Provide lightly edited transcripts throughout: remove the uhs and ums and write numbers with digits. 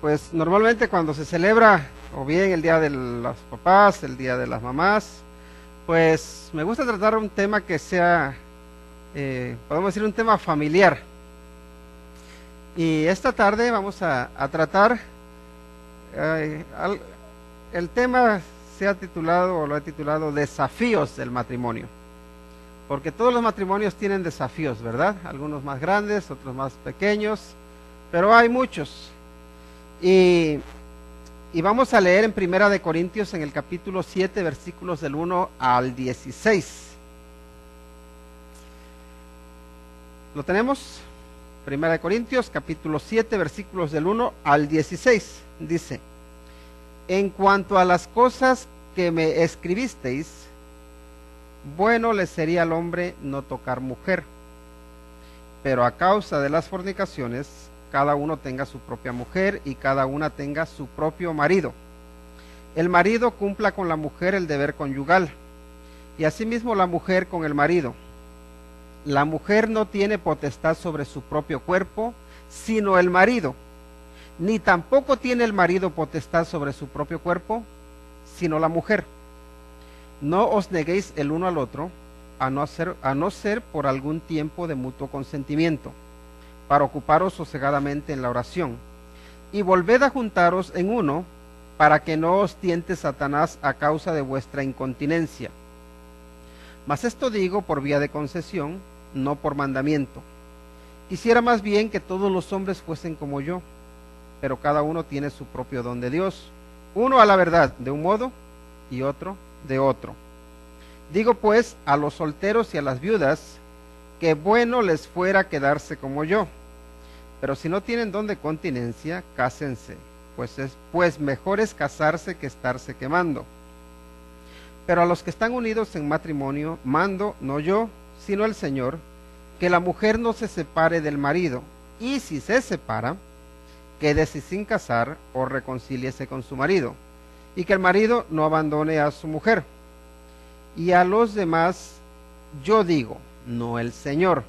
Pues normalmente cuando se celebra o bien el día de los papás, el día de las mamás, pues me gusta tratar un tema que sea, podemos decir, un tema familiar. Y esta tarde vamos a tratar, el tema se ha titulado o lo he titulado Desafíos del matrimonio. Porque todos los matrimonios tienen desafíos, ¿verdad? Algunos más grandes, otros más pequeños, pero hay muchos. Y vamos a leer en Primera de Corintios en el capítulo 7, versículos del 1 al 16. ¿Lo tenemos? Primera de Corintios, capítulo 7, versículos del 1 al 16. Dice: en cuanto a las cosas que me escribisteis, bueno le sería al hombre no tocar mujer, pero a causa de las fornicaciones, cada uno tenga su propia mujer y cada una tenga su propio marido. El marido cumpla con la mujer el deber conyugal, y asimismo la mujer con el marido. La mujer no tiene potestad sobre su propio cuerpo, sino el marido, ni tampoco tiene el marido potestad sobre su propio cuerpo, sino la mujer. No os neguéis el uno al otro, a no ser por algún tiempo de mutuo consentimiento, para ocuparos sosegadamente en la oración, y volved a juntaros en uno, para que no os tiente Satanás a causa de vuestra incontinencia. Mas esto digo por vía de concesión, no por mandamiento. Quisiera más bien que todos los hombres fuesen como yo, pero cada uno tiene su propio don de Dios, uno a la verdad de un modo y otro de otro. Digo pues a los solteros y a las viudas, que bueno les fuera quedarse como yo, pero si no tienen don de continencia, cásense, pues mejor es casarse que estarse quemando. Pero a los que están unidos en matrimonio, mando, no yo, sino el Señor, que la mujer no se separe del marido, y si se separa, quédese sin casar o reconcíliese con su marido, y que el marido no abandone a su mujer. Y a los demás yo digo, no el Señor: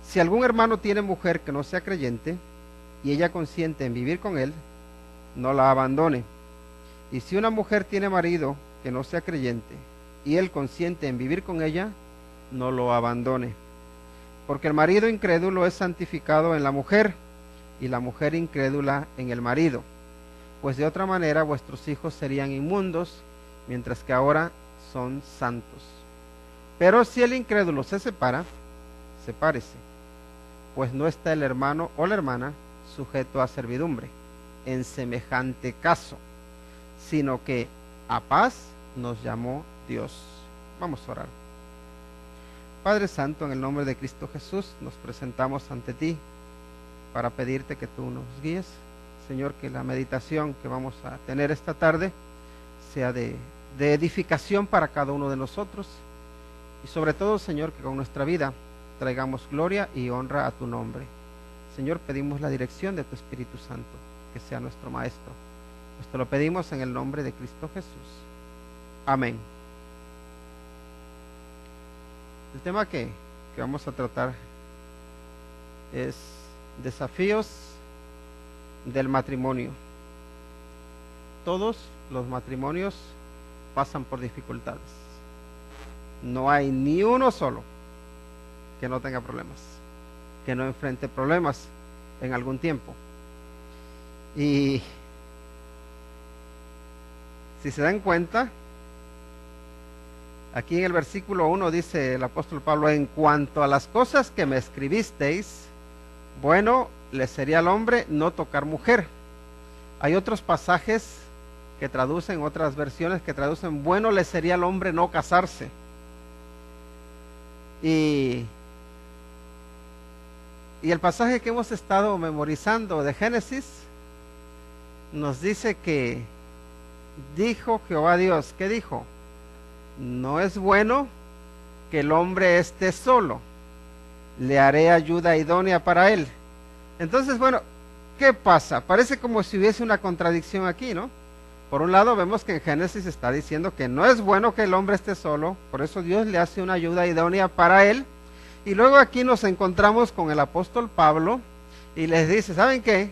si algún hermano tiene mujer que no sea creyente, y ella consiente en vivir con él, no la abandone. Y si una mujer tiene marido que no sea creyente, y él consiente en vivir con ella, no lo abandone. Porque el marido incrédulo es santificado en la mujer, y la mujer incrédula en el marido. Pues de otra manera vuestros hijos serían inmundos, mientras que ahora son santos. Pero si el incrédulo se separa, sepárese, pues no está el hermano o la hermana sujeto a servidumbre en semejante caso, sino que a paz nos llamó Dios. Vamos a orar. Padre Santo, en el nombre de Cristo Jesús, nos presentamos ante ti para pedirte que tú nos guíes. Señor, que la meditación que vamos a tener esta tarde sea de edificación para cada uno de nosotros, y sobre todo, Señor, que con nuestra vida traigamos gloria y honra a tu nombre. Señor, pedimos la dirección de tu Espíritu Santo, que sea nuestro Maestro. Pues te lo pedimos en el nombre de Cristo Jesús. Amén. El tema que vamos a tratar es desafíos del matrimonio. Todos los matrimonios pasan por dificultades. No hay ni uno solo que no tenga problemas, que no enfrente problemas en algún tiempo. Y si se dan cuenta, aquí en el versículo 1 dice el apóstol Pablo: en cuanto a las cosas que me escribisteis, bueno le sería al hombre no tocar mujer. Hay otros pasajes que traducen, otras versiones que traducen: bueno le sería al hombre no casarse. Y el pasaje que hemos estado memorizando de Génesis nos dice que dijo Jehová Dios, ¿qué dijo? No es bueno que el hombre esté solo, le haré ayuda idónea para él. Entonces, bueno, ¿qué pasa? Parece como si hubiese una contradicción aquí, ¿no? Por un lado vemos que en Génesis está diciendo que no es bueno que el hombre esté solo, por eso Dios le hace una ayuda idónea para él. Y luego aquí nos encontramos con el apóstol Pablo y les dice, ¿saben qué?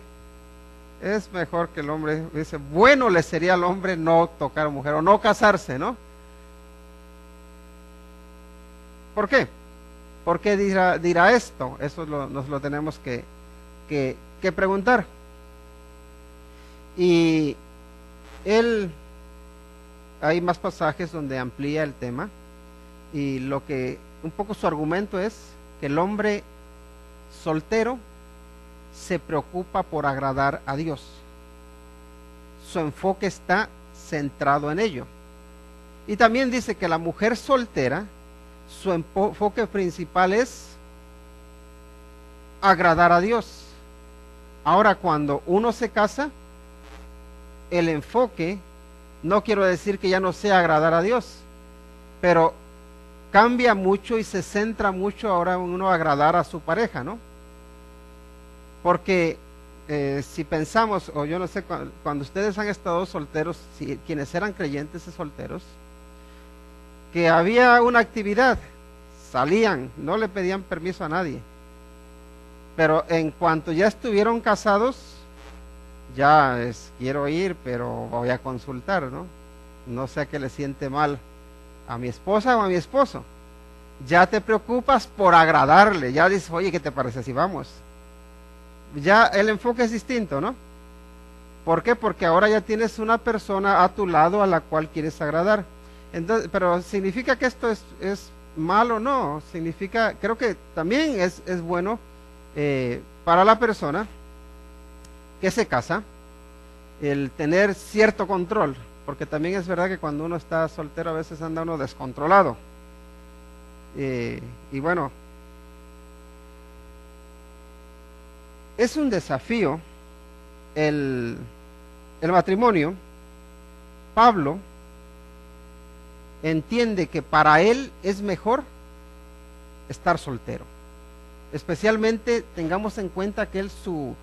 es mejor que el hombre, dice, bueno le sería al hombre no tocar a mujer o no casarse, ¿no? ¿Por qué? ¿Por qué dirá esto? Eso nos lo tenemos que preguntar. Y hay más pasajes donde amplía el tema, y un poco su argumento es que el hombre soltero se preocupa por agradar a Dios. Su enfoque está centrado en ello. Y también dice que la mujer soltera, su enfoque principal es agradar a Dios. Ahora, cuando uno se casa, el enfoque, no quiero decir que ya no sea agradar a Dios, pero cambia mucho y se centra mucho ahora en uno agradar a su pareja, ¿no? Porque si pensamos, o yo no sé, cuando ustedes han estado solteros, quienes eran creyentes y solteros, que había una actividad, salían, no le pedían permiso a nadie, pero en cuanto ya estuvieron casados, quiero ir, pero voy a consultar, ¿no? No sé a qué le siente mal a mi esposa o a mi esposo. Ya te preocupas por agradarle, ya dices, oye, ¿qué te parece si vamos? Ya el enfoque es distinto, ¿no? ¿Por qué? Porque ahora ya tienes una persona a tu lado a la cual quieres agradar. Entonces, pero ¿significa que esto es malo? No, significa, creo que también es bueno para la persona que se casa, el tener cierto control, porque también es verdad que cuando uno está soltero a veces anda uno descontrolado. Y bueno, es un desafío el matrimonio. Pablo entiende que para él es mejor estar soltero. Especialmente tengamos en cuenta que él su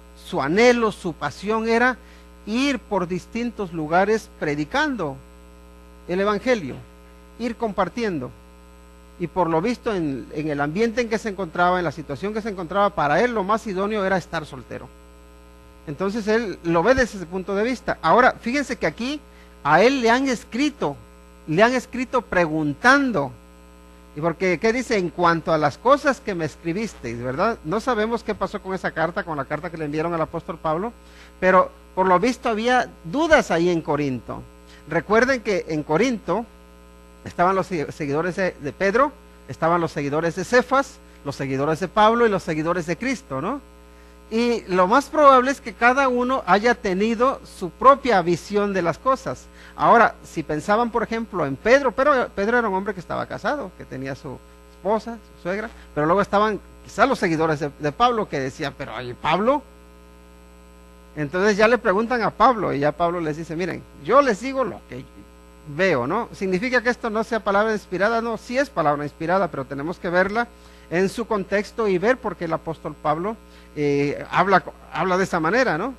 anhelo, su pasión era ir por distintos lugares predicando el evangelio, ir compartiendo. Y por lo visto en el ambiente en que se encontraba, en la situación que se encontraba, para él lo más idóneo era estar soltero. Entonces él lo ve desde ese punto de vista. Ahora, fíjense que aquí a él le han escrito preguntando. Y porque, ¿qué dice? En cuanto a las cosas que me escribisteis, ¿verdad? No sabemos qué pasó con esa carta, con la carta que le enviaron al apóstol Pablo, pero por lo visto había dudas ahí en Corinto. Recuerden que en Corinto estaban los seguidores de Pedro, estaban los seguidores de Cefas, los seguidores de Pablo y los seguidores de Cristo, ¿no? Y lo más probable es que cada uno haya tenido su propia visión de las cosas. Ahora, si pensaban, por ejemplo, en Pedro, pero Pedro era un hombre que estaba casado, que tenía su esposa, su suegra, pero luego estaban quizás los seguidores de Pablo que decían, pero ¿y Pablo? Entonces ya le preguntan a Pablo y ya Pablo les dice, miren, yo les digo lo que veo, ¿no? ¿Significa que esto no sea palabra inspirada? No, sí es palabra inspirada, pero tenemos que verla en su contexto y ver por qué el apóstol Pablo habla de esa manera, ¿no?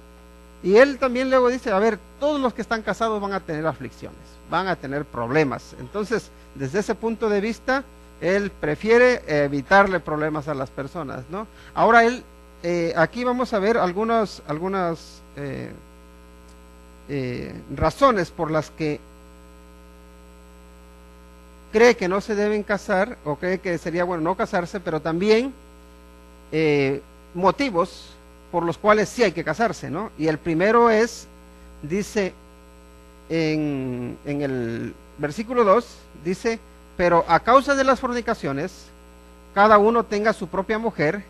Y él también luego dice, a ver, todos los que están casados van a tener aflicciones, van a tener problemas. Entonces, desde ese punto de vista, él prefiere evitarle problemas a las personas, ¿no? Ahora aquí vamos a ver algunas razones por las que cree que no se deben casar, o cree que sería bueno no casarse, pero también motivos por los cuales sí hay que casarse, ¿no? Y el primero dice en el versículo 2, dice, pero a causa de las fornicaciones, cada uno tenga su propia mujer,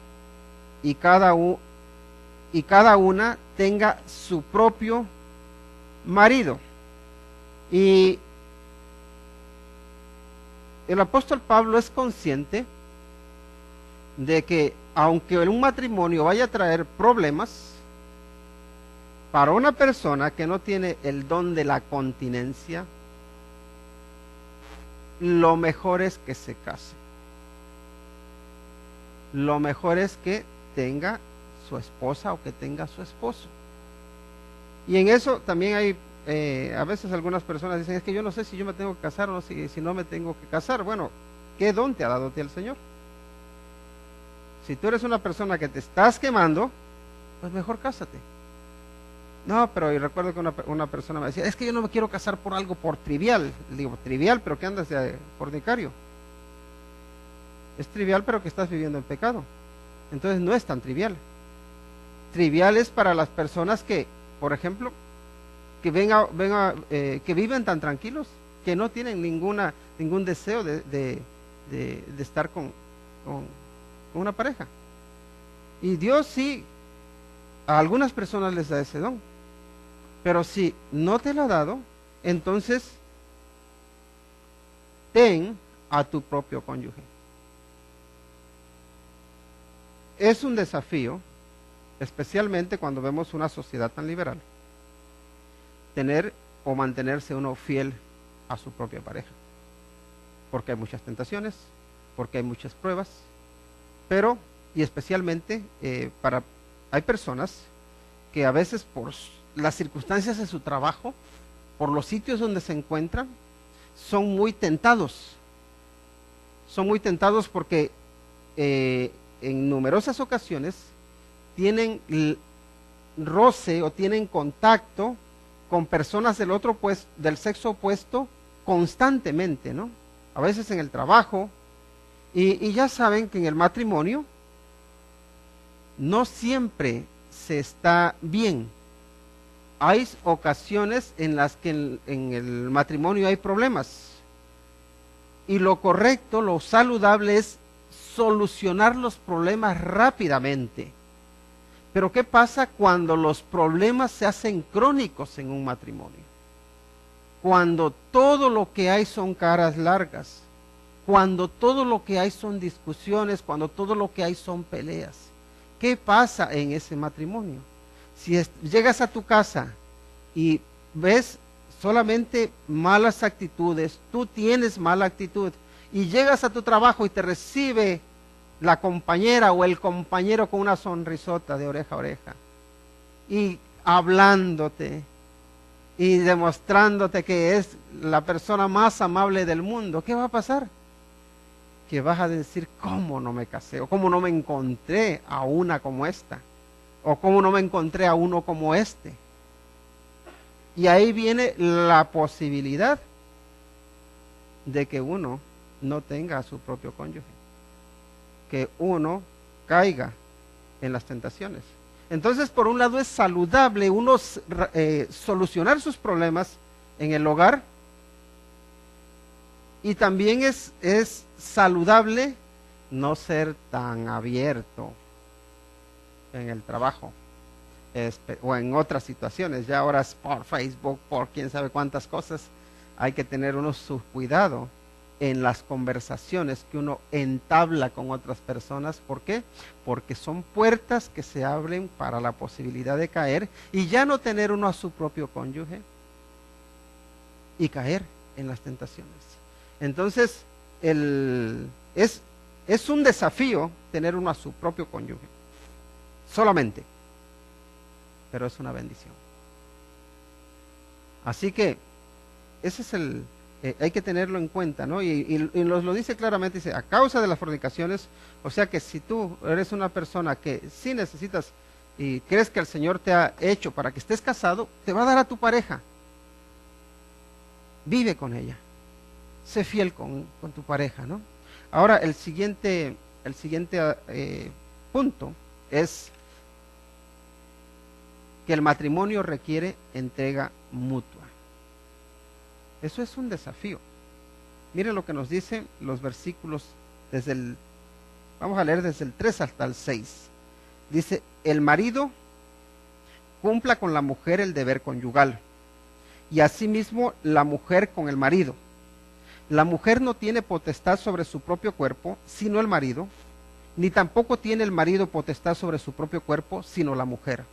y cada una tenga su propio marido. Y el apóstol Pablo es consciente de que aunque un matrimonio vaya a traer problemas, para una persona que no tiene el don de la continencia, lo mejor es que se case. Lo mejor es que tenga su esposa o que tenga su esposo. Y en eso también hay a veces algunas personas dicen, es que yo no sé si yo me tengo que casar o no, si no me tengo que casar. Bueno, ¿qué don te ha dado a ti el Señor? Si tú eres una persona que te estás quemando, pues mejor cásate. No, pero y recuerdo que una persona me decía, es que yo no me quiero casar por algo por trivial. Le digo, trivial, pero ¿qué andas de fornicario? Es trivial, pero que estás viviendo en pecado. Entonces no es tan trivial. Trivial es para las personas que, por ejemplo, que que viven tan tranquilos, que no tienen ningún deseo de estar con una pareja. Y Dios sí, a algunas personas les da ese don. Pero si no te lo ha dado, entonces ten a tu propio cónyuge. Es un desafío, especialmente cuando vemos una sociedad tan liberal, tener o mantenerse uno fiel a su propia pareja. Porque hay muchas tentaciones, porque hay muchas pruebas, pero, y especialmente hay personas que a veces por las circunstancias de su trabajo, por los sitios donde se encuentran, son muy tentados. Son muy tentados porque en numerosas ocasiones tienen roce o tienen contacto con personas del sexo opuesto constantemente, ¿no? A veces en el trabajo, y ya saben que en el matrimonio no siempre se está bien. Hay ocasiones en las que en el matrimonio hay problemas. Y lo correcto, lo saludable es solucionar los problemas rápidamente. Pero ¿qué pasa cuando los problemas se hacen crónicos en un matrimonio? Cuando todo lo que hay son caras largas, cuando todo lo que hay son discusiones, cuando todo lo que hay son peleas. ¿Qué pasa en ese matrimonio? Si llegas a tu casa y ves solamente malas actitudes, tú tienes mala actitud, y llegas a tu trabajo y te recibe la compañera o el compañero con una sonrisota de oreja a oreja, y hablándote, y demostrándote que es la persona más amable del mundo, ¿qué va a pasar? Que vas a decir, ¿cómo no me casé? O ¿cómo no me encontré a una como esta? O ¿cómo no me encontré a uno como este? Y ahí viene la posibilidad de que uno no tenga a su propio cónyuge, que uno caiga en las tentaciones. Entonces, por un lado es saludable uno solucionar sus problemas en el hogar, y también es saludable no ser tan abierto en el trabajo o en otras situaciones. Ya ahora es por Facebook, por quién sabe cuántas cosas. Hay que tener uno su cuidado en las conversaciones que uno entabla con otras personas. ¿Por qué? Porque son puertas que se abren para la posibilidad de caer y ya no tener uno a su propio cónyuge y caer en las tentaciones. Entonces, es un desafío tener uno a su propio cónyuge, solamente, pero es una bendición. Así que, ese es hay que tenerlo en cuenta, ¿no? Y nos lo dice claramente, dice, a causa de las fornicaciones, o sea que si tú eres una persona que sí necesitas y crees que el Señor te ha hecho para que estés casado, te va a dar a tu pareja. Vive con ella. Sé fiel con tu pareja, ¿no? Ahora, el siguiente punto es que el matrimonio requiere entrega mutua. Eso es un desafío. Miren lo que nos dicen los versículos vamos a leer desde el 3 hasta el 6. Dice, el marido cumpla con la mujer el deber conyugal, y asimismo la mujer con el marido. La mujer no tiene potestad sobre su propio cuerpo, sino el marido, ni tampoco tiene el marido potestad sobre su propio cuerpo, sino la mujer.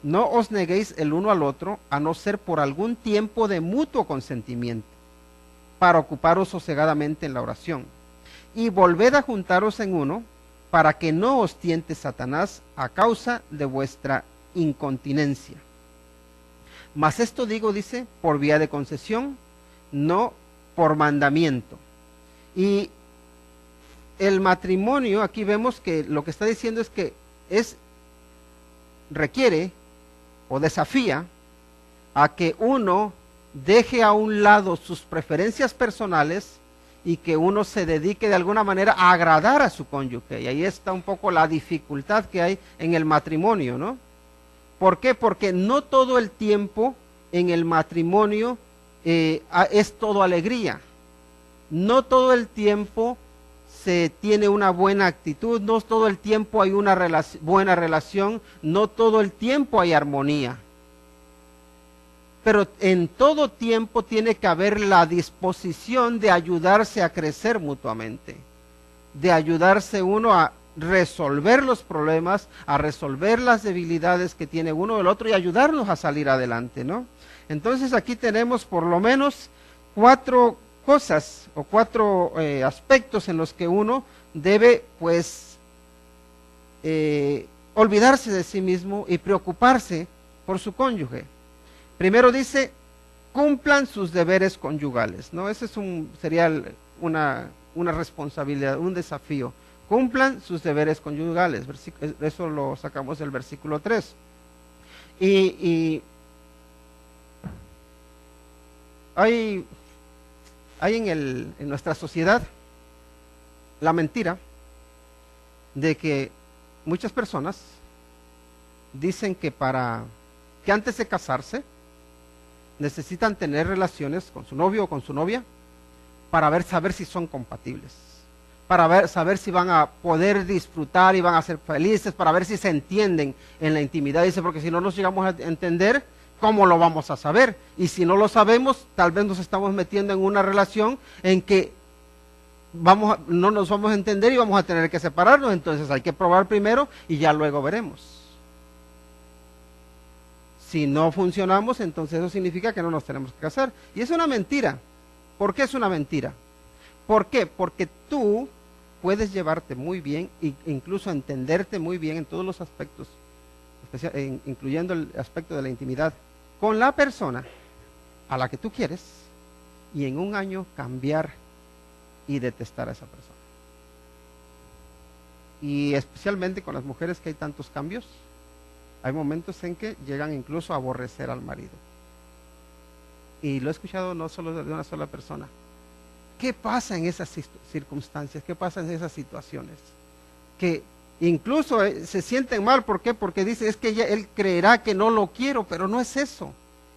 No os neguéis el uno al otro, a no ser por algún tiempo de mutuo consentimiento, para ocuparos sosegadamente en la oración. Y volved a juntaros en uno, para que no os tiente Satanás a causa de vuestra incontinencia. Mas esto digo, dice, por vía de concesión, no por mandamiento. Y el matrimonio, aquí vemos que lo que está diciendo es que requiere o desafía a que uno deje a un lado sus preferencias personales y que uno se dedique de alguna manera a agradar a su cónyuge. Y ahí está un poco la dificultad que hay en el matrimonio, ¿no? ¿Por qué? Porque no todo el tiempo en el matrimonio es todo alegría. No todo el tiempo se tiene una buena actitud, no todo el tiempo hay una buena relación, no todo el tiempo hay armonía. Pero en todo tiempo tiene que haber la disposición de ayudarse a crecer mutuamente, de ayudarse uno a resolver los problemas, a resolver las debilidades que tiene uno del otro y ayudarnos a salir adelante, ¿no? Entonces aquí tenemos por lo menos 4 cosas o 4 aspectos en los que uno debe pues olvidarse de sí mismo y preocuparse por su cónyuge. Primero dice, cumplan sus deberes conyugales, ¿no? Ese sería una responsabilidad, un desafío. Cumplan sus deberes conyugales. Eso lo sacamos del versículo 3. Y hay en nuestra sociedad la mentira de que muchas personas dicen que antes de casarse necesitan tener relaciones con su novio o con su novia para saber si son compatibles, para saber si van a poder disfrutar y van a ser felices, para ver si se entienden en la intimidad. Dice, porque si no nos llegamos a entender, ¿cómo lo vamos a saber? Y si no lo sabemos, tal vez nos estamos metiendo en una relación en que no nos vamos a entender y vamos a tener que separarnos. Entonces hay que probar primero y ya luego veremos. Si no funcionamos, entonces eso significa que no nos tenemos que casar. Y es una mentira. ¿Por qué es una mentira? ¿Por qué? Porque tú puedes llevarte muy bien e incluso entenderte muy bien en todos los aspectos, incluyendo el aspecto de la intimidad, con la persona a la que tú quieres, y en un año cambiar y detestar a esa persona. Y especialmente con las mujeres, que hay tantos cambios, hay momentos en que llegan incluso a aborrecer al marido. Y lo he escuchado no solo de una sola persona. ¿Qué pasa en esas circunstancias? ¿Qué pasa en esas situaciones? Que incluso se sienten mal. ¿Por qué? Porque dice, es que él creerá que no lo quiero, pero no es eso.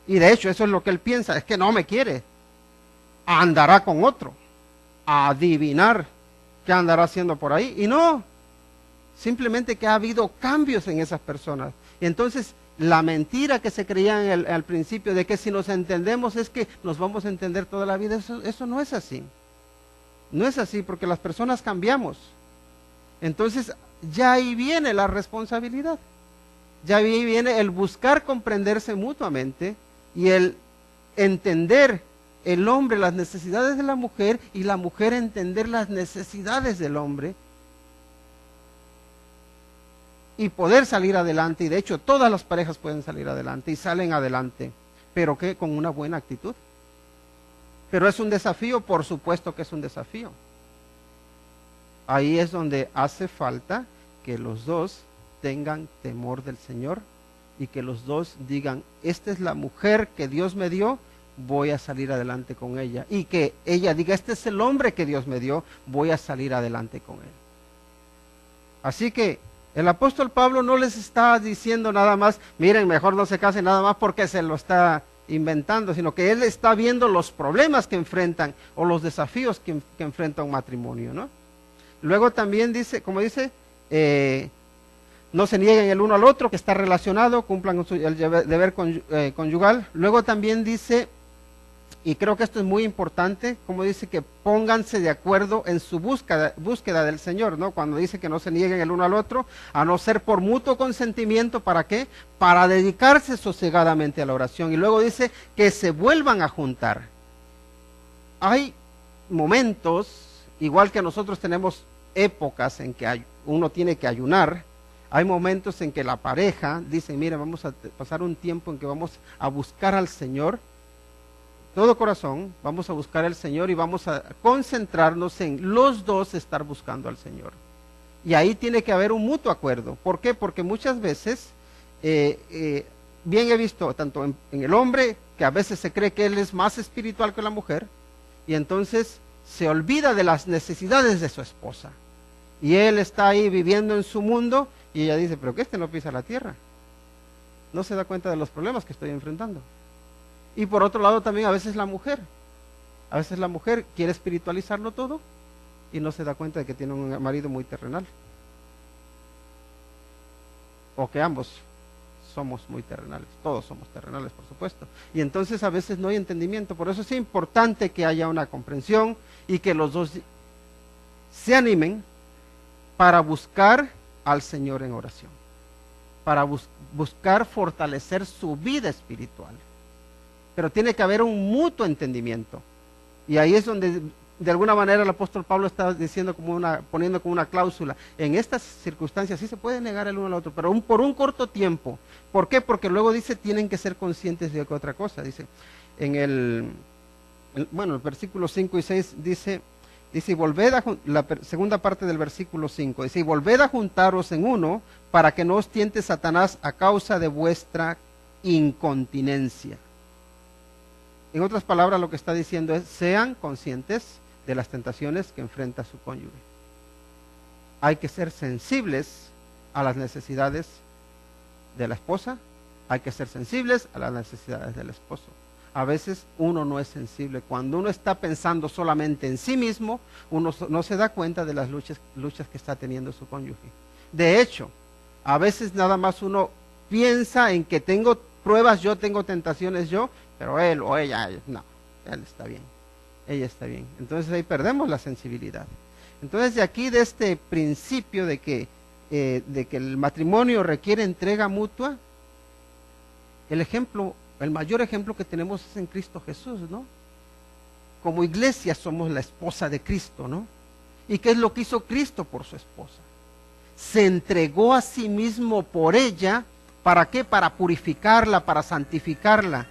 Y de hecho eso es lo que él piensa, es que no me quiere. Andará con otro. A adivinar qué andará haciendo por ahí. Y no, simplemente que ha habido cambios en esas personas. Y entonces la mentira que se creía al principio de que si nos entendemos es que nos vamos a entender toda la vida, eso no es así. No es así, porque las personas cambiamos. Entonces ya ahí viene la responsabilidad. Ya ahí viene el buscar comprenderse mutuamente y el entender el hombre las necesidades de la mujer y la mujer entender las necesidades del hombre y poder salir adelante. Y de hecho todas las parejas pueden salir adelante y salen adelante, pero que con una buena actitud. Pero es un desafío, por supuesto que es un desafío. Ahí es donde hace falta que los dos tengan temor del Señor y que los dos digan, esta es la mujer que Dios me dio, voy a salir adelante con ella. Y que ella diga, este es el hombre que Dios me dio, voy a salir adelante con él. Así que el apóstol Pablo no les está diciendo nada más, miren, mejor no se casen nada más porque se lo está inventando, sino que él está viendo los problemas que enfrentan o los desafíos que enfrenta un matrimonio, ¿no? Luego también dice, como dice, no se nieguen el uno al otro, que está relacionado, cumplan el deber conyugal. Luego también dice, y creo que esto es muy importante, como dice que pónganse de acuerdo en su búsqueda del Señor, ¿no? Cuando dice que no se nieguen el uno al otro, a no ser por mutuo consentimiento, ¿para qué? Para dedicarse sosegadamente a la oración. Y luego dice que se vuelvan a juntar. Hay momentos, igual que nosotros tenemos épocas en que uno tiene que ayunar, hay momentos en que la pareja dice, mira, vamos a pasar un tiempo en que vamos a buscar al Señor, todo corazón, vamos a buscar al Señor y vamos a concentrarnos en los dos estar buscando al Señor. Y ahí tiene que haber un mutuo acuerdo. ¿Por qué? Porque muchas veces bien he visto tanto en el hombre, que a veces se cree que él es más espiritual que la mujer, y entonces se olvida de las necesidades de su esposa. Y él está ahí viviendo en su mundo, y ella dice, pero que este no pisa la tierra. No se da cuenta de los problemas que estoy enfrentando. Y por otro lado también a veces la mujer quiere espiritualizarlo todo, y no se da cuenta de que tiene un marido muy terrenal. O que ambos somos muy terrenales, todos somos terrenales, por supuesto. Y entonces a veces no hay entendimiento. Por eso es importante que haya una comprensión y que los dos se animen para buscar al Señor en oración, para buscar fortalecer su vida espiritual. Pero tiene que haber un mutuo entendimiento. Y ahí es donde de alguna manera el apóstol Pablo está diciendo poniendo como una cláusula, en estas circunstancias sí se puede negar el uno al otro, pero por un corto tiempo. ¿Por qué? Porque luego dice, tienen que ser conscientes de otra cosa. Dice, en el versículo 5 y 6 dice, y volved la segunda parte del versículo 5, dice, y volved a juntaros en uno, para que no os tiente Satanás a causa de vuestra incontinencia. En otras palabras, lo que está diciendo es, sean conscientes de las tentaciones que enfrenta su cónyuge. Hay que ser sensibles a las necesidades de la esposa, hay que ser sensibles a las necesidades del esposo. A veces uno no es sensible. Cuando uno está pensando solamente en sí mismo, uno no se da cuenta de las luchas que está teniendo su cónyuge. De hecho, a veces nada más uno piensa en que tengo pruebas yo, tengo tentaciones yo, pero él o ella, no, él está bien, ella está bien. Entonces ahí perdemos la sensibilidad. Entonces de aquí, de este principio de que el matrimonio requiere entrega mutua, el mayor ejemplo que tenemos es en Cristo Jesús, ¿no? Como iglesia somos la esposa de Cristo, ¿no? ¿Y qué es lo que hizo Cristo por su esposa? Se entregó a sí mismo por ella. ¿Para qué? Para purificarla, para santificarla,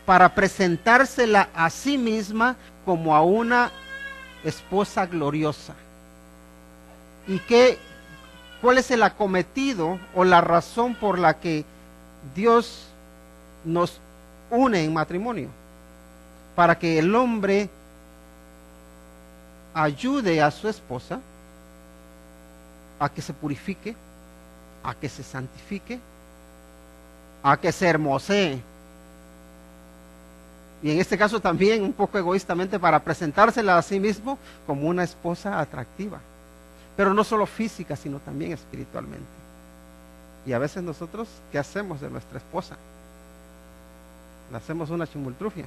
para presentársela a sí misma como a una esposa gloriosa. ¿Y cuál es el acometido o la razón por la que Dios nos une en matrimonio? Para que el hombre ayude a su esposa a que se purifique, a que se santifique, a que se hermosee. Y en este caso también un poco egoístamente para presentársela a sí mismo como una esposa atractiva. Pero no solo física, sino también espiritualmente. Y a veces nosotros, ¿qué hacemos de nuestra esposa? Le hacemos una chimultrufia.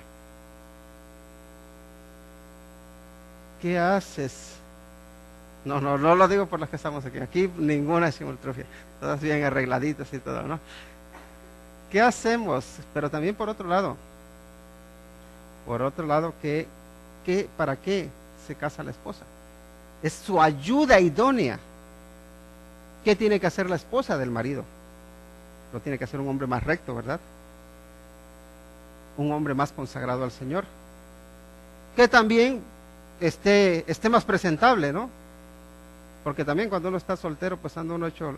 ¿Qué haces? No lo digo por las que estamos aquí. Aquí ninguna chimultrufia. Todas bien arregladitas y todo, ¿no? ¿Qué hacemos? Pero también por otro lado, ¿para qué se casa la esposa? Es su ayuda idónea. ¿Qué tiene que hacer la esposa del marido? Lo tiene que hacer un hombre más recto, ¿verdad? Un hombre más consagrado al Señor. Que también esté más presentable, ¿no? Porque también cuando uno está soltero, pues anda uno hecho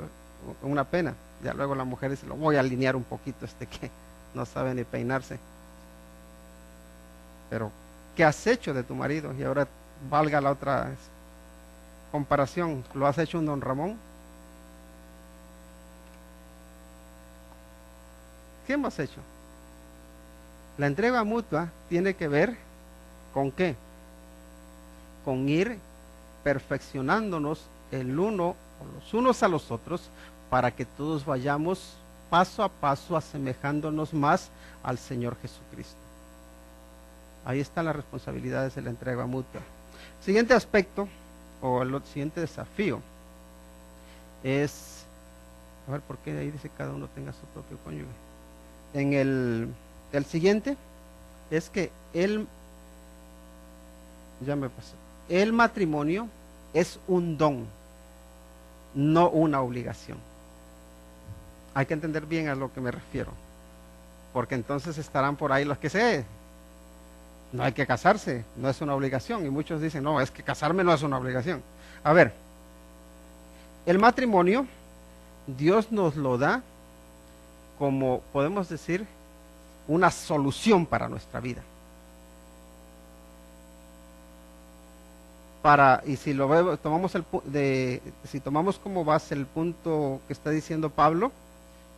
una pena. Ya luego la mujer dice, lo voy a alinear un poquito, que no sabe ni peinarse. Pero, ¿qué has hecho de tu marido? Y ahora valga la otra comparación, ¿lo has hecho un don Ramón? ¿Qué hemos hecho? La entrega mutua tiene que ver ¿con qué? Con ir perfeccionándonos el uno o los unos a los otros para que todos vayamos paso a paso asemejándonos más al Señor Jesucristo. Ahí están las responsabilidades de la entrega mutua. Siguiente aspecto o el siguiente desafío es, a ver por qué ahí dice cada uno tenga su propio cónyuge. En el siguiente es que el matrimonio es un don, no una obligación. Hay que entender bien a lo que me refiero, porque entonces estarán por ahí los que no hay que casarse, no es una obligación, y muchos dicen, no, es que casarme no es una obligación. A ver, el matrimonio, Dios nos lo da como podemos decir, una solución para nuestra vida. Y si lo vemos, si tomamos como base el punto que está diciendo Pablo,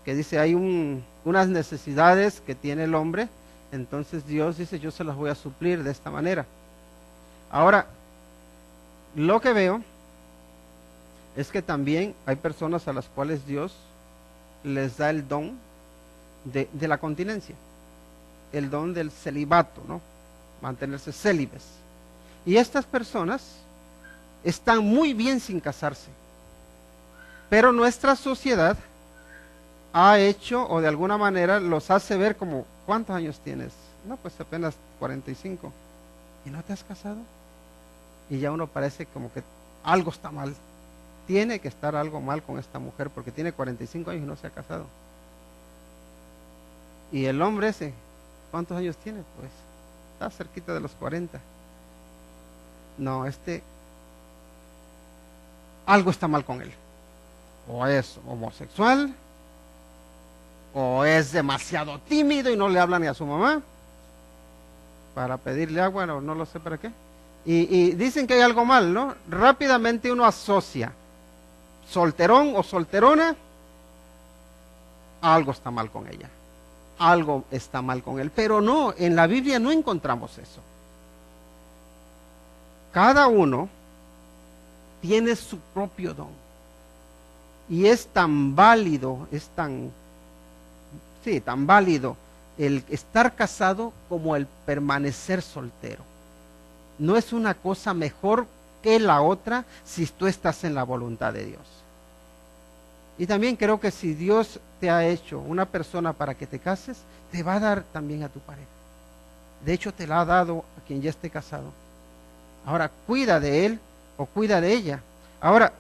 que dice hay unas necesidades que tiene el hombre, entonces Dios dice yo se las voy a suplir de esta manera. Ahora, lo que veo es que también hay personas a las cuales Dios les da el don de la continencia, el don del celibato, ¿no? Mantenerse célibes. Y estas personas están muy bien sin casarse, pero nuestra sociedad ha hecho, o de alguna manera los hace ver como, ¿cuántos años tienes? No, pues apenas 45. ¿Y no te has casado? Y ya uno parece como que algo está mal. Tiene que estar algo mal con esta mujer porque tiene 45 años y no se ha casado. Y el hombre ese, ¿cuántos años tiene? Pues está cerquita de los 40. No, algo está mal con él. O es homosexual, o es demasiado tímido y no le habla ni a su mamá para pedirle agua, no lo sé para qué. Y dicen que hay algo mal, ¿no? Rápidamente uno asocia solterón o solterona, algo está mal con ella, algo está mal con él. Pero no, en la Biblia no encontramos eso. Cada uno tiene su propio don. Y es tan válido, tan válido el estar casado como el permanecer soltero. No es una cosa mejor que la otra si tú estás en la voluntad de Dios. Y también creo que si Dios te ha hecho una persona para que te cases, te va a dar también a tu pareja. De hecho, te la ha dado a quien ya esté casado. Ahora, cuida de él o cuida de ella. Ahora,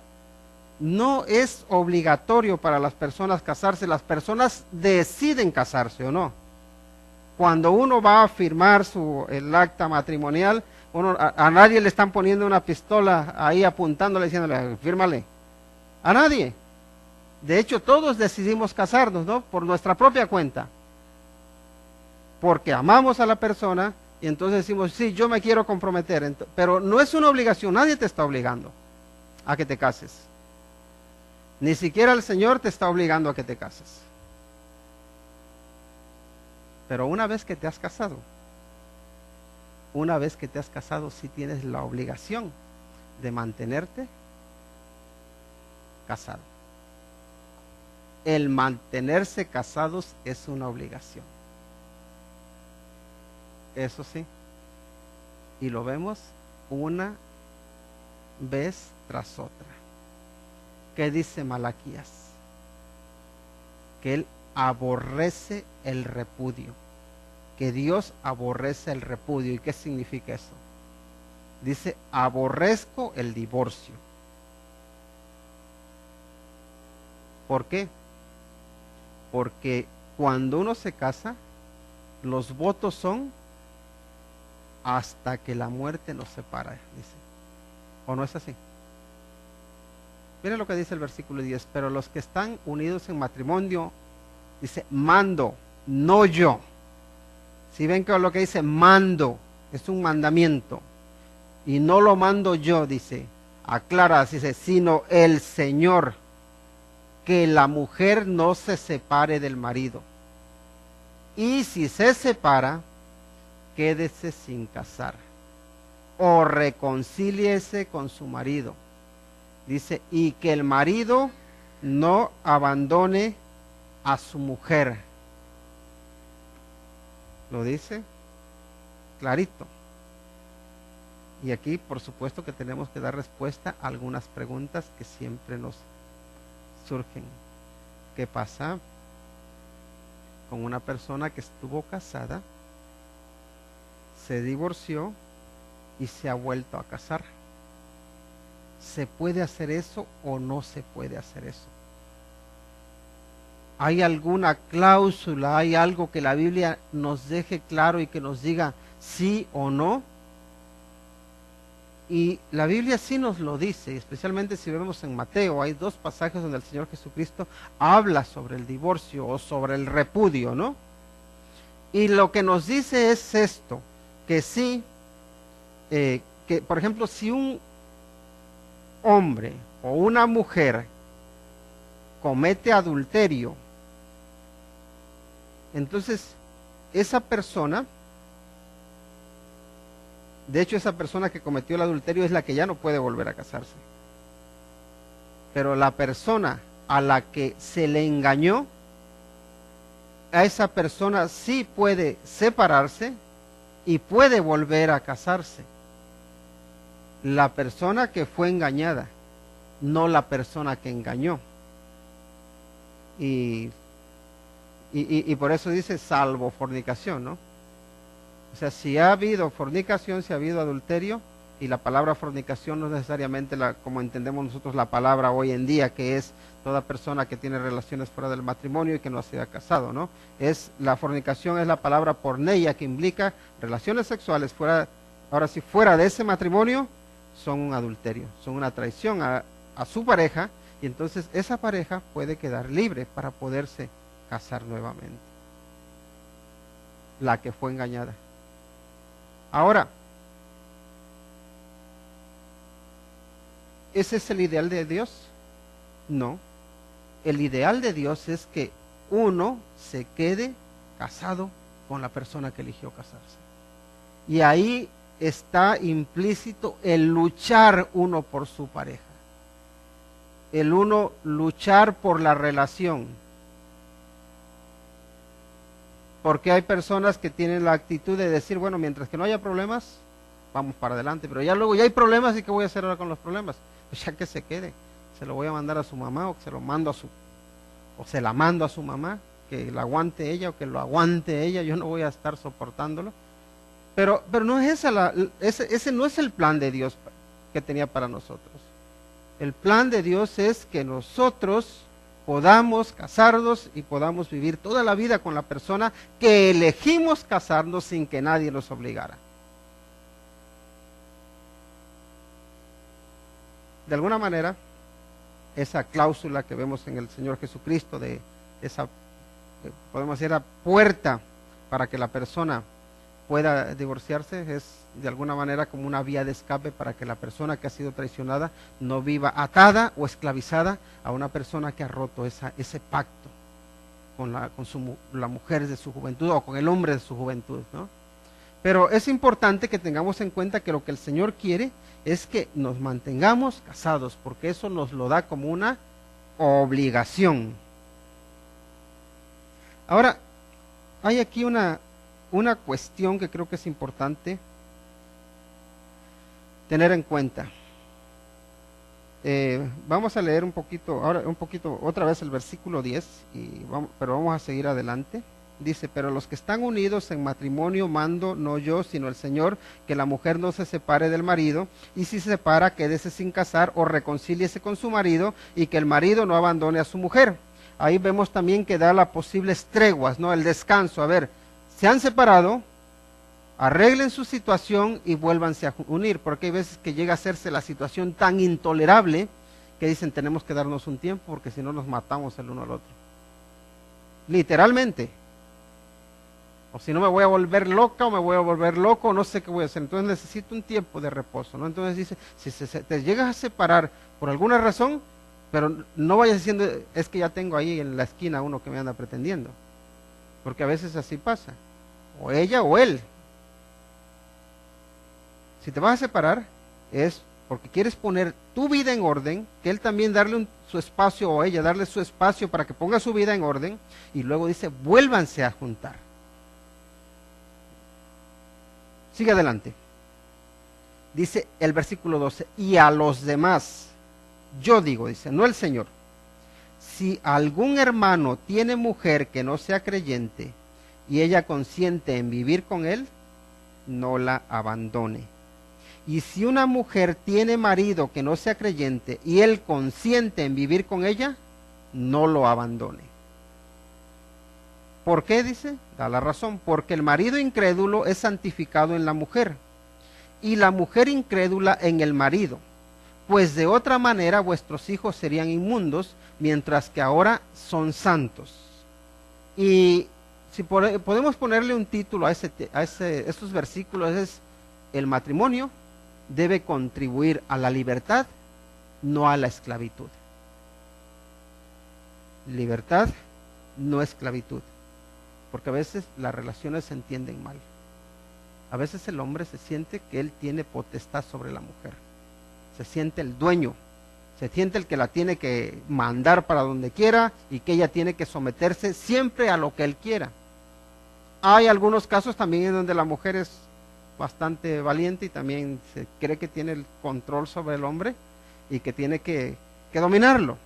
no es obligatorio para las personas casarse. Las personas deciden casarse o no. Cuando uno va a firmar el acta matrimonial, a nadie le están poniendo una pistola ahí apuntándole, diciéndole, fírmale. A nadie. De hecho, todos decidimos casarnos, ¿no? Por nuestra propia cuenta. Porque amamos a la persona y entonces decimos, sí, yo me quiero comprometer. Pero no es una obligación, nadie te está obligando a que te cases. Ni siquiera el Señor te está obligando a que te cases. Pero una vez que te has casado, sí tienes la obligación de mantenerte casado. El mantenerse casados es una obligación. Eso sí. Y lo vemos una vez tras otra. ¿Qué dice Malaquías? Que él aborrece el repudio. Que Dios aborrece el repudio. ¿Y qué significa eso? Dice, aborrezco el divorcio. ¿Por qué? Porque cuando uno se casa, los votos son hasta que la muerte nos separa, dice. ¿O no es así? Miren lo que dice el versículo 10. Pero los que están unidos en matrimonio, dice, mando, no yo. Si ven que lo que dice mando es un mandamiento, y no lo mando yo, dice, aclara, dice, sino el Señor, que la mujer no se separe del marido. Y si se separa, quédese sin casar, o reconcíliese con su marido. Dice, y que el marido no abandone a su mujer. Lo dice clarito. Y aquí, por supuesto, que tenemos que dar respuesta a algunas preguntas que siempre nos surgen. ¿Qué pasa con una persona que estuvo casada, se divorció y se ha vuelto a casar? ¿Se puede hacer eso o no se puede hacer eso? ¿Hay alguna cláusula, hay algo que la Biblia nos deje claro y que nos diga sí o no? Y la Biblia sí nos lo dice, especialmente si vemos en Mateo, hay 2 pasajes donde el Señor Jesucristo habla sobre el divorcio o sobre el repudio, ¿no? Y lo que nos dice es esto, que sí, que por ejemplo, si un hombre o una mujer comete adulterio, entonces esa persona, de hecho esa persona que cometió el adulterio es la que ya no puede volver a casarse, pero la persona a la que se le engañó, a esa persona sí puede separarse y puede volver a casarse. La persona que fue engañada, no la persona que engañó. Y por eso dice salvo fornicación, ¿no? O sea, si ha habido fornicación, si ha habido adulterio, y la palabra fornicación no es necesariamente como entendemos nosotros la palabra hoy en día, que es toda persona que tiene relaciones fuera del matrimonio y que no se ha casado, ¿no? La fornicación es la palabra porneia, que implica relaciones sexuales fuera, ahora sí, fuera de ese matrimonio, son un adulterio, son una traición a su pareja, y entonces esa pareja puede quedar libre para poderse casar nuevamente, la que fue engañada. Ahora, ¿ese es el ideal de Dios? No. El ideal de Dios es que uno se quede casado con la persona que eligió casarse. Y ahí está implícito el luchar uno por su pareja. El uno luchar por la relación. Porque hay personas que tienen la actitud de decir, bueno, mientras que no haya problemas, vamos para adelante. Pero ya luego ya hay problemas, ¿y qué voy a hacer ahora con los problemas? Pues ya que se quede. Se lo voy a mandar a su mamá, o se lo mando o se la mando a su mamá, que la aguante ella o que lo aguante ella. Yo no voy a estar soportándolo. Pero no es ese no es el plan de Dios que tenía para nosotros. El plan de Dios es que nosotros podamos casarnos y podamos vivir toda la vida con la persona que elegimos casarnos sin que nadie nos obligara. De alguna manera, esa cláusula que vemos en el Señor Jesucristo, de esa, podemos decir, la puerta para que la persona pueda divorciarse, es de alguna manera como una vía de escape para que la persona que ha sido traicionada no viva atada o esclavizada a una persona que ha roto ese pacto con la mujer de su juventud o con el hombre de su juventud, ¿no? Pero es importante que tengamos en cuenta que lo que el Señor quiere es que nos mantengamos casados, porque eso nos lo da como una obligación. Ahora, hay aquí una cuestión que creo que es importante tener en cuenta. Vamos a leer un poquito otra vez el versículo 10, pero vamos a seguir adelante. Dice, pero los que están unidos en matrimonio mando no yo, sino el Señor, que la mujer no se separe del marido, y si se separa, quédese sin casar o reconcíliese con su marido, y que el marido no abandone a su mujer. Ahí vemos también que da las posibles treguas, ¿no? El descanso. A ver, se han separado, arreglen su situación y vuélvanse a unir, porque hay veces que llega a hacerse la situación tan intolerable que dicen tenemos que darnos un tiempo porque si no nos matamos el uno al otro. Literalmente. O si no me voy a volver loca o me voy a volver loco, no sé qué voy a hacer. Entonces necesito un tiempo de reposo, ¿no? Entonces dice, si te llegas a separar por alguna razón, pero no vayas diciendo, es que ya tengo ahí en la esquina uno que me anda pretendiendo. Porque a veces así pasa. O ella o él. Si te vas a separar, es porque quieres poner tu vida en orden, que él también darle su espacio, o ella darle su espacio para que ponga su vida en orden, y luego dice, vuélvanse a juntar. Sigue adelante. Dice el versículo 12, y a los demás, yo digo, dice, no el Señor, si algún hermano tiene mujer que no sea creyente, y ella consiente en vivir con él, no la abandone. Y si una mujer tiene marido que no sea creyente, y él consiente en vivir con ella, no lo abandone. ¿Por qué? Dice, da la razón, porque el marido incrédulo es santificado en la mujer, y la mujer incrédula en el marido, pues de otra manera vuestros hijos serían inmundos, mientras que ahora son santos. Y si podemos ponerle un título a estos versículos, es: el matrimonio debe contribuir a la libertad, no a la esclavitud. Libertad, no esclavitud. Porque a veces las relaciones se entienden mal. A veces el hombre se siente que él tiene potestad sobre la mujer. Se siente el dueño. Se siente el que la tiene que mandar para donde quiera y que ella tiene que someterse siempre a lo que él quiera. Hay algunos casos también en donde la mujer es bastante valiente y también se cree que tiene el control sobre el hombre y que tiene que dominarlo.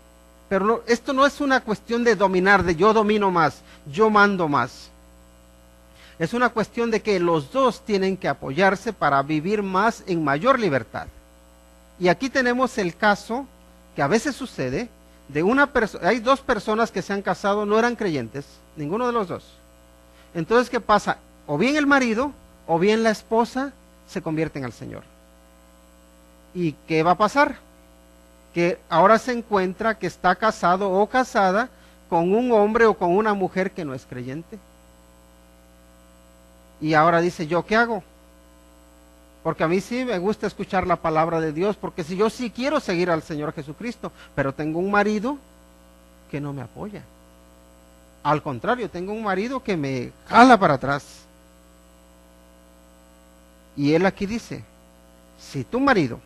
Pero no, esto no es una cuestión de dominar, de yo domino más, yo mando más. Es una cuestión de que los dos tienen que apoyarse para vivir más en mayor libertad. Y aquí tenemos el caso que a veces sucede de una persona. Hay dos personas que se han casado, no eran creyentes, ninguno de los dos. Entonces, ¿qué pasa? O bien el marido o bien la esposa se convierten al Señor. ¿Y qué va a pasar? Que ahora se encuentra que está casado o casada con un hombre o con una mujer que no es creyente. Y ahora dice: ¿yo qué hago? Porque a mí sí me gusta escuchar la palabra de Dios, porque si yo sí quiero seguir al Señor Jesucristo, pero tengo un marido que no me apoya. Al contrario, tengo un marido que me jala para atrás. Y él aquí dice: si tu marido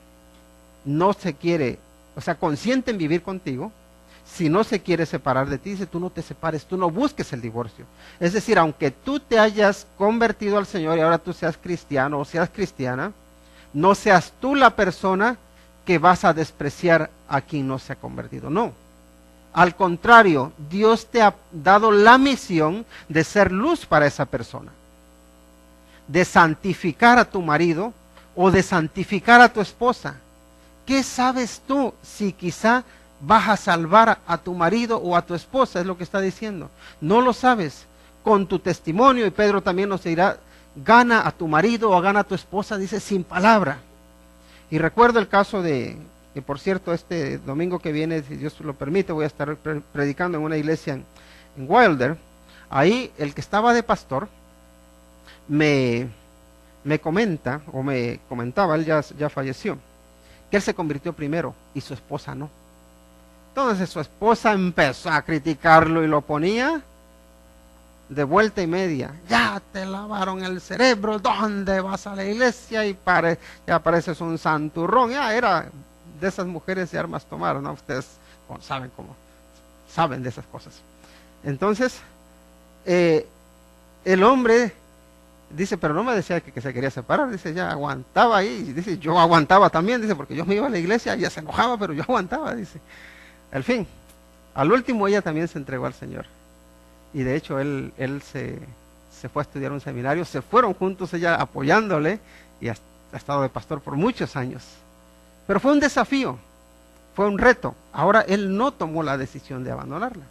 no se quiere, o sea, consiente en vivir contigo, si no se quiere separar de ti, dice, tú no te separes, tú no busques el divorcio. Es decir, aunque tú te hayas convertido al Señor y ahora tú seas cristiano o seas cristiana, no seas tú la persona que vas a despreciar a quien no se ha convertido. No. Al contrario, Dios te ha dado la misión de ser luz para esa persona, de santificar a tu marido o de santificar a tu esposa. ¿Qué sabes tú si quizá vas a salvar a tu marido o a tu esposa? Es lo que está diciendo. No lo sabes. Con tu testimonio, y Pedro también nos dirá, gana a tu marido o gana a tu esposa, dice, sin palabra. Y recuerdo el caso de, que por cierto, este domingo que viene, si Dios lo permite, voy a estar predicando en una iglesia en Wilder. Ahí el que estaba de pastor me comenta, o me comentaba, él ya falleció, que él se convirtió primero y su esposa no. Entonces su esposa empezó a criticarlo y lo ponía de vuelta y media. Ya te lavaron el cerebro, ¿dónde vas a la iglesia? Y ya pareces un santurrón. Ya era de esas mujeres de armas tomar, ¿no? Ustedes saben de esas cosas. Entonces, el hombre dice, pero no me decía que se quería separar, dice, ya aguantaba ahí, dice, yo aguantaba también, dice, porque yo me iba a la iglesia, ella se enojaba, pero yo aguantaba, dice. Al fin, al último ella también se entregó al Señor. Y de hecho él se fue a estudiar un seminario, se fueron juntos, ella apoyándole, y ha estado de pastor por muchos años. Pero fue un desafío, fue un reto. Ahora él no tomó la decisión de abandonarla.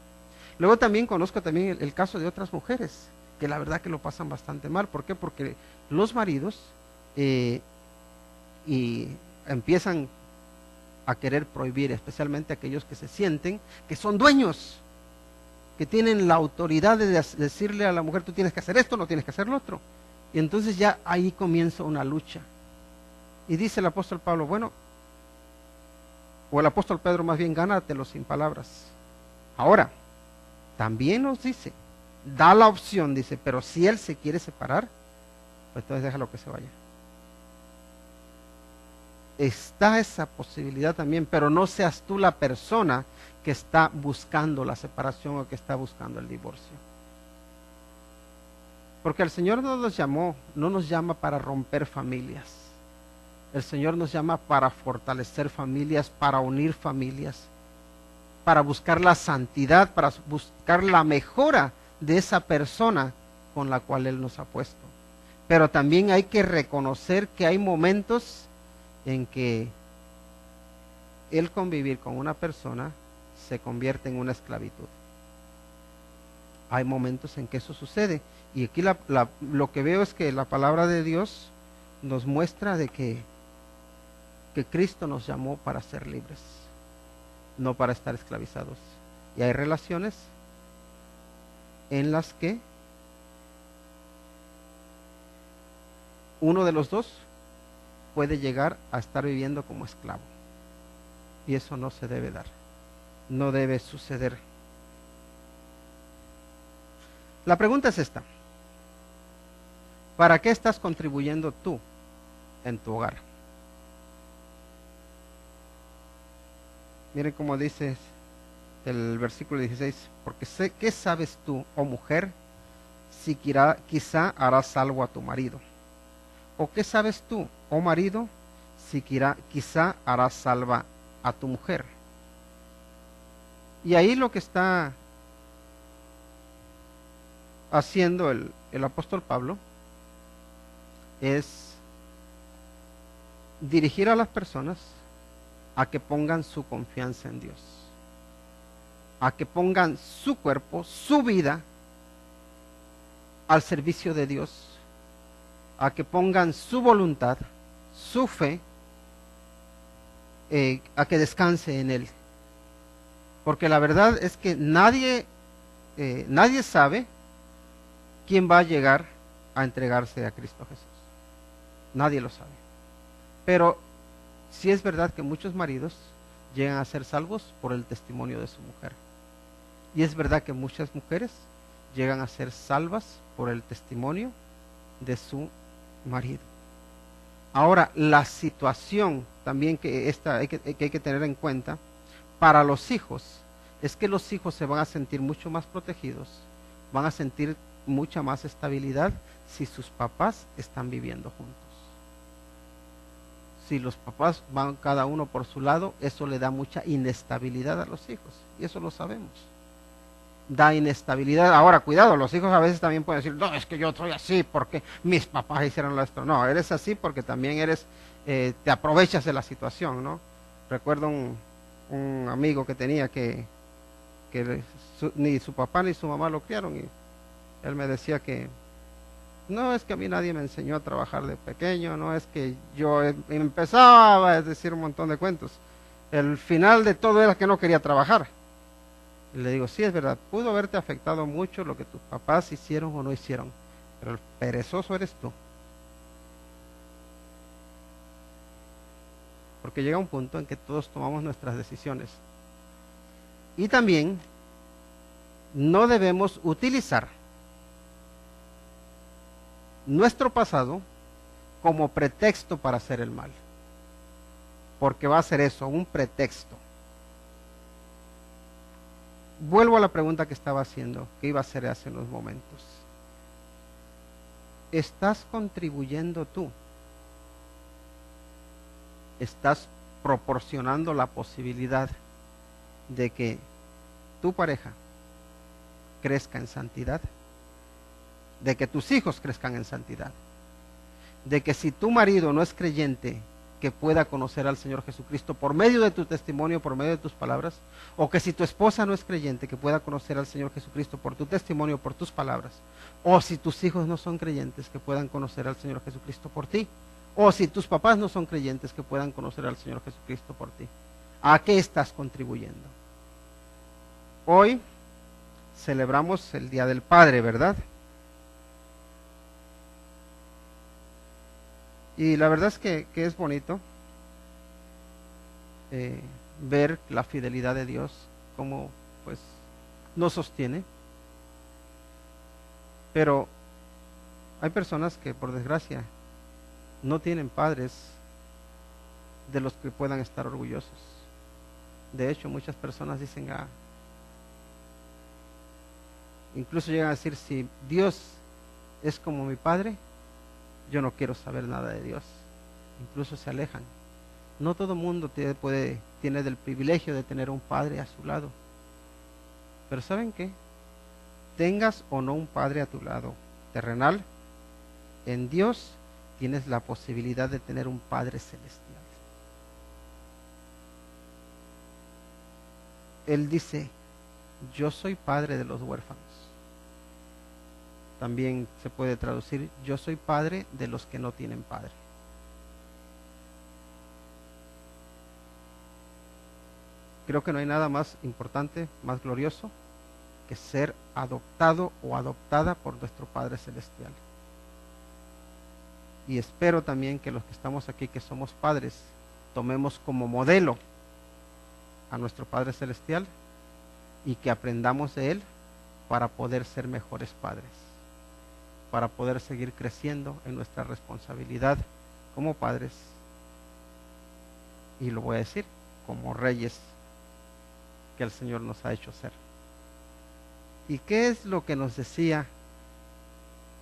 Luego también conozco también el caso de otras mujeres, que la verdad que lo pasan bastante mal. ¿Por qué? Porque los maridos y empiezan a querer prohibir, especialmente aquellos que se sienten que son dueños, que tienen la autoridad de decirle a la mujer, tú tienes que hacer esto, no tienes que hacer lo otro. Y entonces ya ahí comienza una lucha. Y dice el apóstol Pablo, bueno, o el apóstol Pedro más bien, gánatelo sin palabras. Ahora, también nos dice, da la opción, dice, pero si él se quiere separar, pues entonces déjalo que se vaya. Está esa posibilidad también, pero no seas tú la persona que está buscando la separación o que está buscando el divorcio. Porque el Señor no nos llama para romper familias. El Señor nos llama para fortalecer familias, para unir familias, para buscar la santidad, para buscar la mejora de esa persona con la cual Él nos ha puesto. Pero también hay que reconocer que hay momentos en que el convivir con una persona se convierte en una esclavitud. Hay momentos en que eso sucede. Y aquí lo que veo es que la palabra de Dios nos muestra de que Cristo nos llamó para ser libres, no para estar esclavizados. Y hay relaciones en las que uno de los dos puede llegar a estar viviendo como esclavo. Y eso no se debe dar, no debe suceder. La pregunta es esta: ¿para qué estás contribuyendo tú en tu hogar? Miren cómo dice el versículo 16: porque sé, ¿qué sabes tú, oh mujer, si quizá harás salvo a tu marido? ¿O qué sabes tú, oh marido, si quizá harás salva a tu mujer? Y ahí lo que está haciendo el apóstol Pablo es dirigir a las personas a que pongan su confianza en Dios, a que pongan su cuerpo, su vida al servicio de Dios, a que pongan su voluntad, su fe, a que descanse en Él. Porque la verdad es que nadie sabe quién va a llegar a entregarse a Cristo Jesús. Nadie lo sabe. Pero sí es verdad que muchos maridos llegan a ser salvos por el testimonio de su mujer. Y es verdad que muchas mujeres llegan a ser salvas por el testimonio de su marido. Ahora, la situación también que hay que tener en cuenta para los hijos es que los hijos se van a sentir mucho más protegidos, van a sentir mucha más estabilidad si sus papás están viviendo juntos. Si los papás van cada uno por su lado, eso le da mucha inestabilidad a los hijos, y eso lo sabemos. Da inestabilidad. Ahora, cuidado, los hijos a veces también pueden decir: no, es que yo soy así porque mis papás hicieron esto. No, eres así porque también te aprovechas de la situación, ¿no? Recuerdo un amigo que tenía que ni su papá ni su mamá lo criaron, y él me decía que no, es que a mí nadie me enseñó a trabajar de pequeño, no es que yo empezaba a decir un montón de cuentos. El final de todo era que no quería trabajar. Y le digo: sí, es verdad, pudo haberte afectado mucho lo que tus papás hicieron o no hicieron, pero el perezoso eres tú. Porque llega un punto en que todos tomamos nuestras decisiones. Y también no debemos utilizar nuestro pasado como pretexto para hacer el mal. Porque va a ser eso, un pretexto. Vuelvo a la pregunta que estaba haciendo, que iba a hacer hace unos momentos. ¿Estás contribuyendo tú? ¿Estás proporcionando la posibilidad de que tu pareja crezca en santidad? De que tus hijos crezcan en santidad? De que si tu marido no es creyente, que pueda conocer al Señor Jesucristo por medio de tu testimonio, por medio de tus palabras? O que si tu esposa no es creyente, que pueda conocer al Señor Jesucristo por tu testimonio, por tus palabras? O si tus hijos no son creyentes, que puedan conocer al Señor Jesucristo por ti? O si tus papás no son creyentes, que puedan conocer al Señor Jesucristo por ti. ¿A qué estás contribuyendo? Hoy celebramos el Día del Padre, ¿verdad? Y la verdad es que es bonito ver la fidelidad de Dios, cómo pues nos sostiene. Pero hay personas que, por desgracia, no tienen padres de los que puedan estar orgullosos. De hecho, muchas personas dicen, incluso llegan a decir: si Dios es como mi padre, yo no quiero saber nada de Dios. Incluso se alejan. No todo mundo tiene del privilegio de tener un padre a su lado. Pero ¿saben qué? Tengas o no un padre a tu lado terrenal, en Dios tienes la posibilidad de tener un Padre celestial. Él dice: yo soy padre de los huérfanos. También se puede traducir: yo soy padre de los que no tienen padre. Creo que no hay nada más importante, más glorioso, que ser adoptado o adoptada por nuestro Padre Celestial. Y espero también que los que estamos aquí, que somos padres, tomemos como modelo a nuestro Padre Celestial y que aprendamos de Él para poder ser mejores padres, para poder seguir creciendo en nuestra responsabilidad como padres, y lo voy a decir, como reyes que el Señor nos ha hecho ser. ¿Y qué es lo que nos decía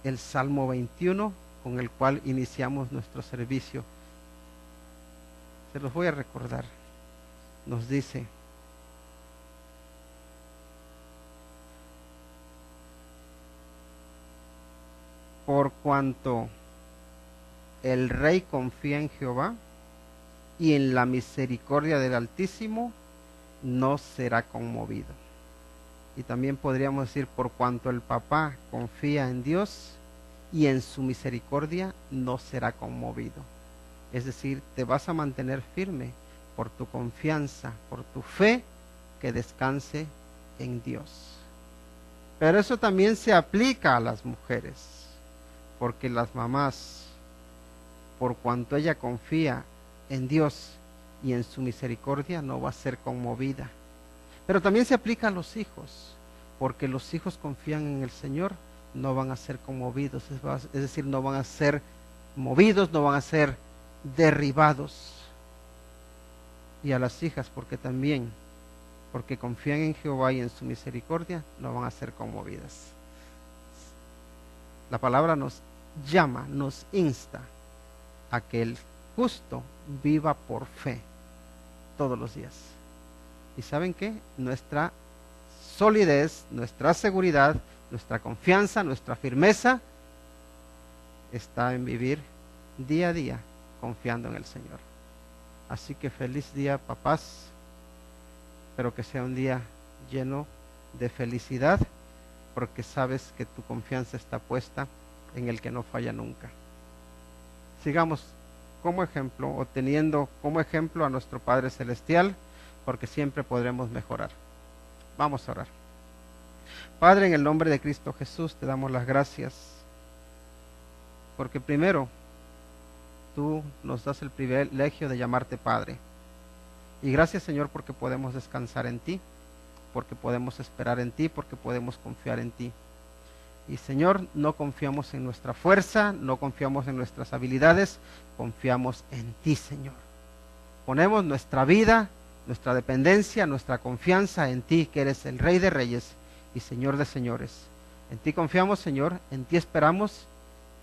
el Salmo 21 con el cual iniciamos nuestro servicio? Se los voy a recordar. Nos dice: por cuanto el rey confía en Jehová y en la misericordia del Altísimo, no será conmovido. Y también podríamos decir: por cuanto el papá confía en Dios y en su misericordia, no será conmovido. Es decir, te vas a mantener firme por tu confianza, por tu fe, que descanse en Dios. Pero eso también se aplica a las mujeres, porque las mamás, por cuanto ella confía en Dios y en su misericordia, no va a ser conmovida. Pero también se aplica a los hijos, porque los hijos confían en el Señor, no van a ser conmovidos, es decir, no van a ser movidos, no van a ser derribados. Y a las hijas, porque confían en Jehová y en su misericordia, no van a ser conmovidas. La palabra nos llama, nos insta a que el justo viva por fe todos los días. ¿Y saben qué? Nuestra solidez, nuestra seguridad, nuestra confianza, nuestra firmeza está en vivir día a día confiando en el Señor. Así que feliz día, papás. Espero que sea un día lleno de felicidad, porque sabes que tu confianza está puesta en el que no falla nunca. Sigamos como ejemplo, o teniendo como ejemplo a nuestro Padre Celestial, porque siempre podremos mejorar. Vamos a orar. Padre, en el nombre de Cristo Jesús, te damos las gracias, porque primero, tú nos das el privilegio de llamarte Padre. Y gracias, Señor, porque podemos descansar en ti, porque podemos esperar en ti, porque podemos confiar en ti. Y Señor, no confiamos en nuestra fuerza, no confiamos en nuestras habilidades, confiamos en ti, Señor. Ponemos nuestra vida, nuestra dependencia, nuestra confianza en ti, que eres el Rey de Reyes y Señor de Señores. En ti confiamos, Señor, en ti esperamos,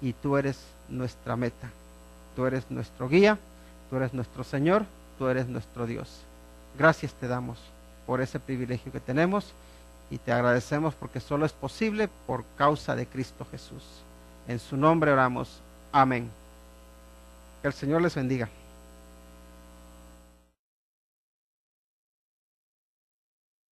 y tú eres nuestra meta. Tú eres nuestro guía, tú eres nuestro Señor, tú eres nuestro Dios. Gracias te damos por ese privilegio que tenemos, y te agradecemos porque solo es posible por causa de Cristo Jesús. En su nombre oramos. Amén. Que el Señor les bendiga.